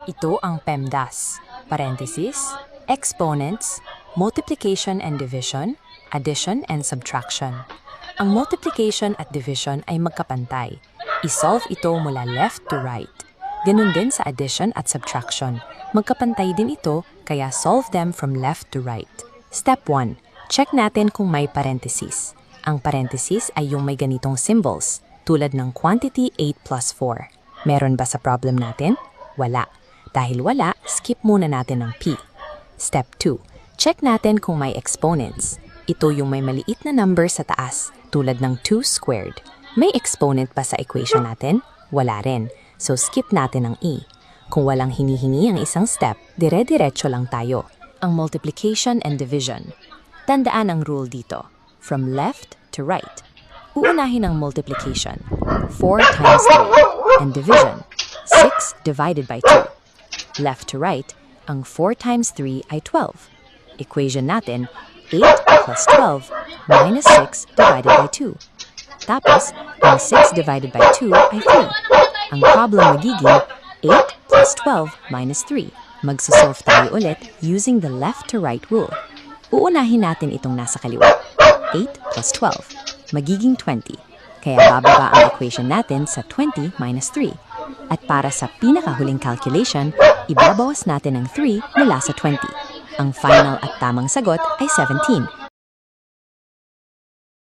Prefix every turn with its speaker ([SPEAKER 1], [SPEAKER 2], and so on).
[SPEAKER 1] Ito ang PEMDAS, parentheses, exponents, multiplication and division, addition and subtraction. Ang multiplication at division ay magkapantay. I-solve ito mula left to right. Ganun din sa addition at subtraction. Magkapantay din ito, kaya solve them from left to right. Step 1. Check natin kung may parentheses. Ang parentheses ay yung may ganitong symbols, tulad ng quantity 8 plus 4. Meron ba sa problem natin? Wala. Dahil wala, skip muna natin ang P. Step 2. Check natin kung may exponents. Ito yung may maliit na number sa taas, tulad ng 2 squared. May exponent pa sa equation natin? Wala rin. So skip natin ang E. Kung walang hinihingi ang isang step, dire-diretso lang tayo. Ang multiplication and division. Tandaan ang rule dito. From left to right. Uunahin ang multiplication. 4 times 3. And division. 6 divided by 2. Left to right, ang 4 times 3 ay 12. Equation natin, 8 plus 12 minus 6 divided by 2. Tapos, ang 6 divided by 2 ay 3. Ang problem magiging 8 plus 12 minus 3. Magsosolve tayo ulit using the left to right rule. Uunahin natin itong nasa kaliwa. 8 plus 12, magiging 20. Kaya bababa ang equation natin sa 20 minus 3. At para sa pinakahuling calculation, ibabawas natin ang 3 mula sa 20. Ang final at tamang sagot ay 17.